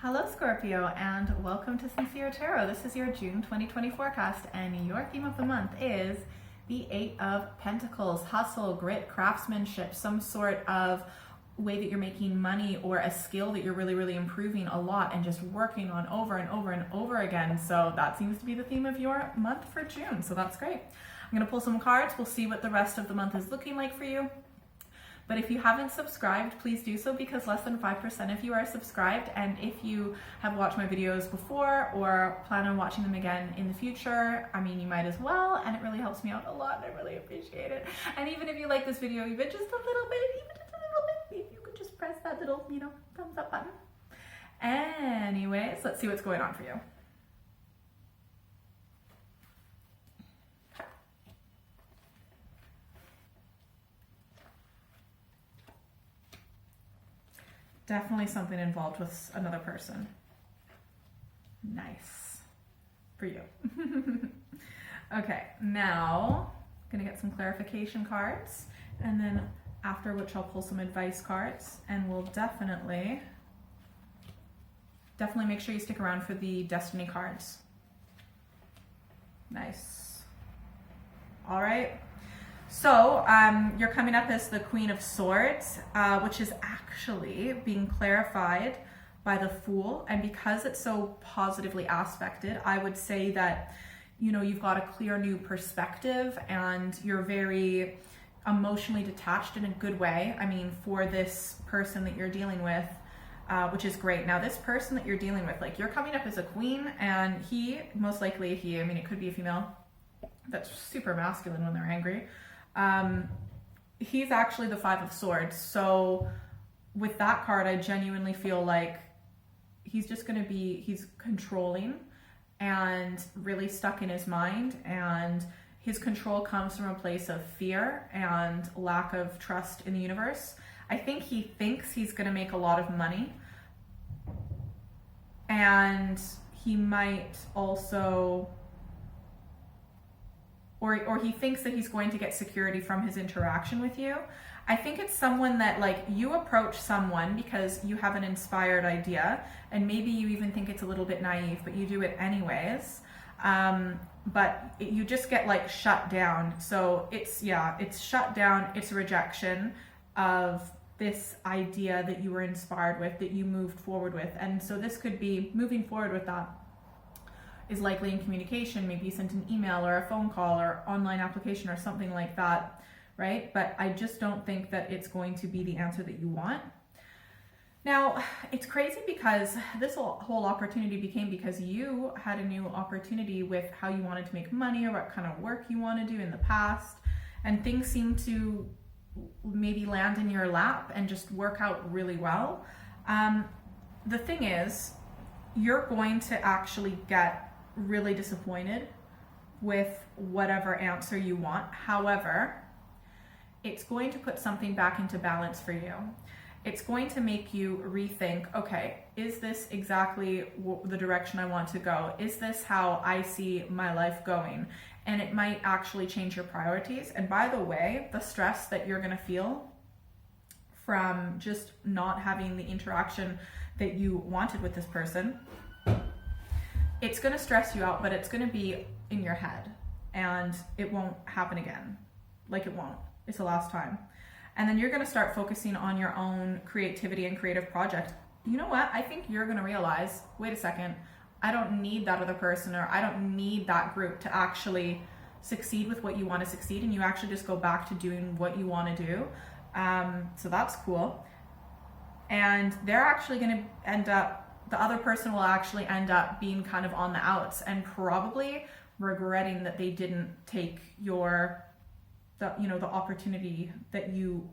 Hello Scorpio and welcome to Sincere Tarot. This is your June 2020 forecast and your theme of the month is the Eight of Pentacles. Hustle, grit, craftsmanship, some sort of way that you're making money or a skill that you're really improving a lot and just working on over and over and over again. So that seems to be the theme of your month for June. So that's great. I'm going to pull some cards. We'll see what the rest of the month is looking like for you. But if you haven't subscribed, please do so because less than 5% of you are subscribed. And if you have watched my videos before or plan on watching them again in the future, I mean, you might as well. And it really helps me out a lot and I really appreciate it. And even if you like this video even just a little bit, if you could just press that little, thumbs up button. Anyways, let's see what's going on for you. Definitely something involved with another person. Nice. For you. Okay, now I'm gonna get some clarification cards and then after which I'll pull some advice cards and we'll definitely make sure you stick around for the destiny cards. Nice. All right. So you're coming up as the Queen of Swords, which is actually being clarified by the Fool. And because it's so positively aspected, I would say that, you've got a clear new perspective and you're very emotionally detached in a good way. I mean, for this person that you're dealing with, which is great. Now, this person that you're dealing with, like you're coming up as a queen and most likely it could be a female that's super masculine when they're angry. He's actually the Five of Swords. So with that card, I genuinely feel like he's controlling and really stuck in his mind, and his control comes from a place of fear and lack of trust in the universe. I think he thinks he's going to make a lot of money, and he might also or he thinks that he's going to get security from his interaction with you. I think it's someone that you approach someone because you have an inspired idea and maybe you even think it's a little bit naive, but you do it anyways. But you just get shut down. So it's shut down. It's a rejection of this idea that you were inspired with, that you moved forward with. And so this could be moving forward with that is likely in communication. Maybe you sent an email or a phone call or online application or something like that, right? But I just don't think that it's going to be the answer that you want. Now, it's crazy because this whole opportunity became because you had a new opportunity with how you wanted to make money or what kind of work you want to do in the past, and things seem to maybe land in your lap and just work out really well. The thing is, you're going to actually get really disappointed with whatever answer you want. However, it's going to put something back into balance for you. It's going to make you rethink, okay, is this exactly the direction I want to go? Is this how I see my life going? And it might actually change your priorities. And by the way, the stress that you're going to feel from just not having the interaction that you wanted with this person, it's going to stress you out, but it's going to be in your head and it won't happen again. It won't. It's the last time. And then you're going to start focusing on your own creativity and creative project. You know what? I think you're going to realize, wait a second, I don't need that other person or I don't need that group to actually succeed with what you want to succeed. And you actually just go back to doing what you want to do. So that's cool. And they're actually going to the other person will actually end up being kind of on the outs and probably regretting that they didn't take the opportunity that you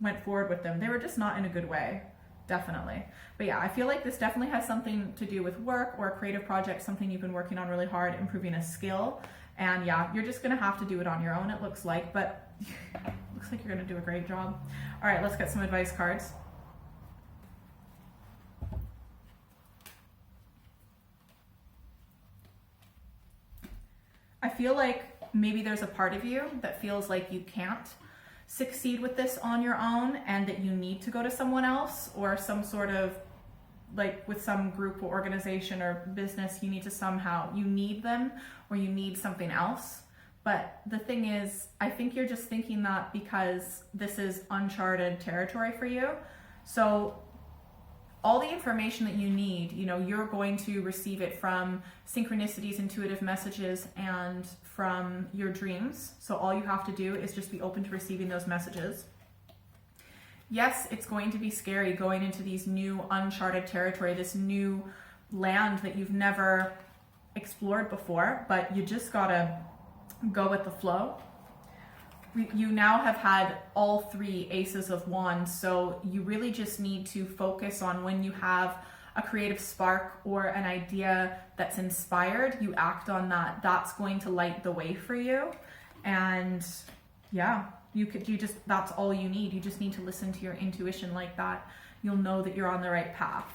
went forward with them. They were just not in a good way, definitely. But yeah, I feel like this definitely has something to do with work or a creative project, something you've been working on really hard, improving a skill. And yeah, you're just going to have to do it on your own, it looks like, but looks like you're going to do a great job. All right, let's get some advice cards. I feel like maybe there's a part of you that feels like you can't succeed with this on your own and that you need to go to someone else or some sort of like with some group or organization or business, you need to somehow, you need them or you need something else. But the thing is, I think you're just thinking that because this is uncharted territory for you. So all the information that you need, you know, you're going to receive it from synchronicities, intuitive messages, and from your dreams. So all you have to do is just be open to receiving those messages. Yes, it's going to be scary going into these new uncharted territory, this new land that you've never explored before, but you just gotta go with the flow. You now have had all 3 aces of wands, so you really just need to focus on when you have a creative spark or an idea that's inspired, you act on that. That's going to light the way for you. And yeah, that's all you need. You just need to listen to your intuition like that. You'll know that you're on the right path.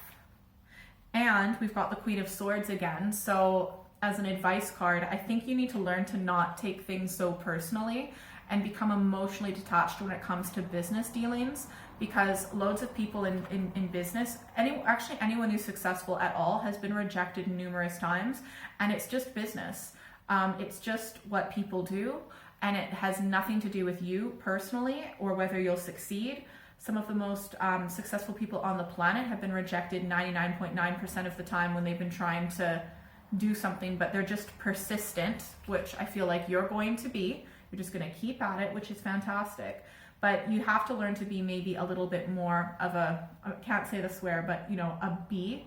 And we've got the Queen of Swords again. So as an advice card, I think you need to learn to not take things so personally and become emotionally detached when it comes to business dealings, because loads of people in business, anyone who's successful at all has been rejected numerous times, and it's just business. It's just what people do, and it has nothing to do with you personally or whether you'll succeed. Some of the most successful people on the planet have been rejected 99.9% of the time when they've been trying to do something, but they're just persistent, which I feel like you're going to be. You're just going to keep at it, which is fantastic. But you have to learn to be maybe a little bit more of I can't say the swear, but you know, a bee,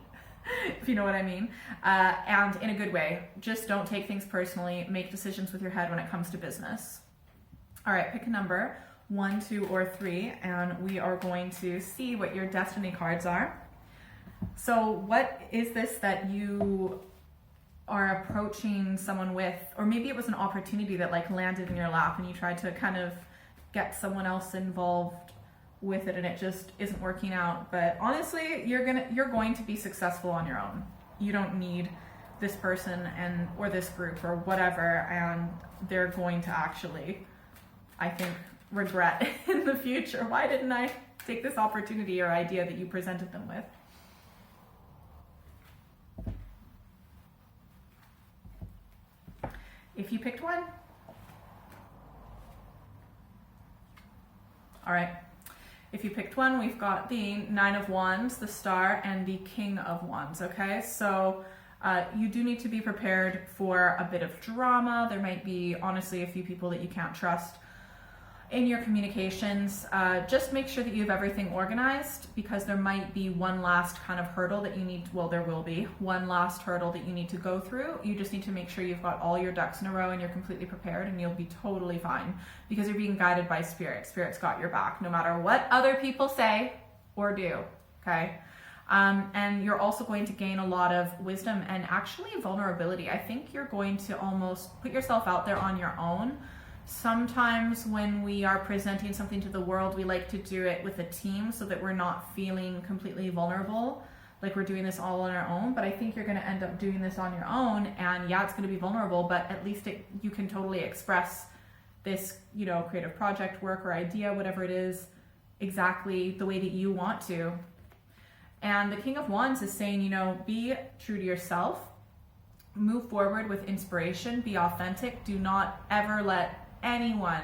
if you know what I mean. And in a good way. Just don't take things personally. Make decisions with your head when it comes to business. All right, pick a number, 1, 2, or 3, and we are going to see what your destiny cards are. So what is this that you are approaching someone with, or maybe it was an opportunity that like landed in your lap and you tried to kind of get someone else involved with it and it just isn't working out. But honestly, you're going to be successful on your own. You don't need this person or this group or whatever, and they're going to actually, I think, regret in the future. Why didn't I take this opportunity or idea that you presented them with? If you picked one. All right. If you picked one, we've got the 9 of Wands, the Star, and the King of Wands, okay? So you do need to be prepared for a bit of drama. There might be, honestly, a few people that you can't trust in your communications. Just make sure that you have everything organized, because there might be one last kind of hurdle that you need, well, there will be one last hurdle that you need to go through. You just need to make sure you've got all your ducks in a row and you're completely prepared, and you'll be totally fine because you're being guided by Spirit. Spirit's got your back no matter what other people say or do, okay? And you're also going to gain a lot of wisdom and actually vulnerability. I think you're going to almost put yourself out there on your own. Sometimes when we are presenting something to the world, we like to do it with a team so that we're not feeling completely vulnerable, like we're doing this all on our own. But I think you're going to end up doing this on your own, and yeah, it's going to be vulnerable, but at least you can totally express this, you know, creative project, work, or idea, whatever it is, exactly the way that you want to. And the King of Wands is saying, you know, be true to yourself, move forward with inspiration, be authentic, do not ever let anyone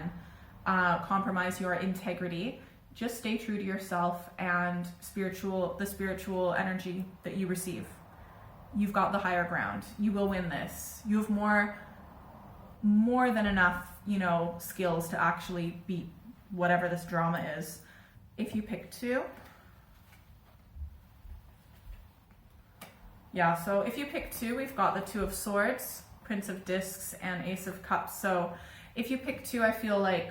compromise your integrity. Just stay true to yourself and the spiritual energy that you receive. You've got the higher ground. You will win this. You have more than enough, you know, skills to actually beat whatever this drama is. If you pick 2, yeah, so if you pick 2, we've got the 2 of Swords, Prince of Discs, and Ace of Cups. So if you pick 2, I feel like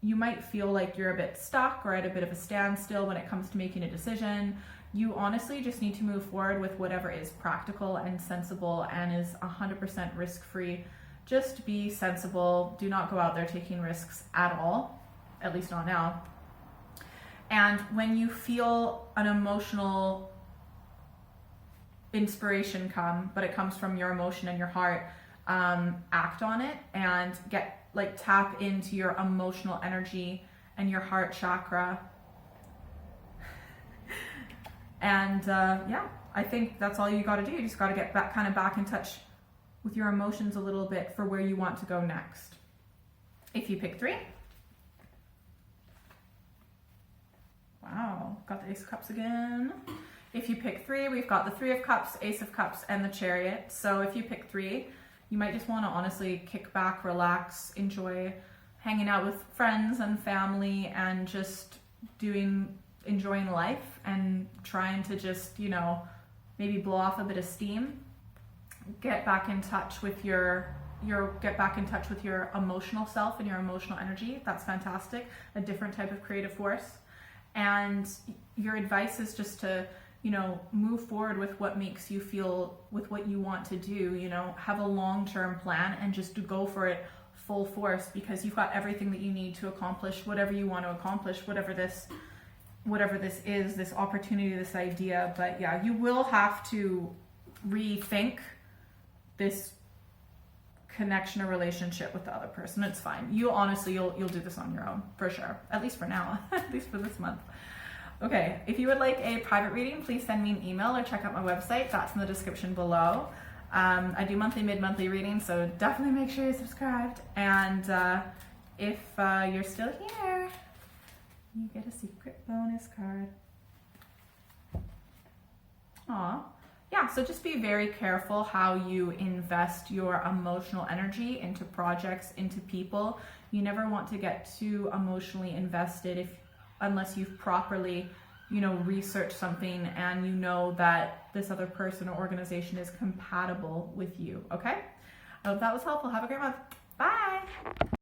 you might feel like you're a bit stuck or at a bit of a standstill when it comes to making a decision. You honestly just need to move forward with whatever is practical and sensible and is 100% risk-free. Just be sensible. Do not go out there taking risks at all, at least not now. And when you feel an emotional inspiration come, but it comes from your emotion and your heart, act on it and tap into your emotional energy and your heart chakra. And yeah, I think that's all you got to do. You just got to get back, kind of back in touch with your emotions a little bit for where you want to go next. If you pick 3, wow, got the Ace of Cups again. If you pick 3, we've got the 3 of Cups, Ace of Cups, and the Chariot. So if you pick 3, you might just want to honestly kick back, relax, enjoy hanging out with friends and family, and just enjoying life and trying to just, you know, maybe blow off a bit of steam. Get back in touch with your emotional self and your emotional energy. That's fantastic. A different type of creative force. And your advice is just to, you know, move forward with what makes you feel, with what you want to do, you know, have a long-term plan and just to go for it full force, because you've got everything that you need to accomplish whatever you want to accomplish, whatever this is, this opportunity, this idea. But yeah, you will have to rethink this connection or relationship with the other person. It's fine. You'll do this on your own for sure, at least for now, at least for this month. Okay, if you would like a private reading, please send me an email or check out my website. That's in the description below. I do monthly, mid-monthly readings, so definitely make sure you're subscribed. And if you're still here, you get a secret bonus card. Aw. Yeah, so just be very careful how you invest your emotional energy into projects, into people. You never want to get too emotionally invested unless you've properly, you know, researched something and you know that this other person or organization is compatible with you, okay? I hope that was helpful. Have a great month. Bye!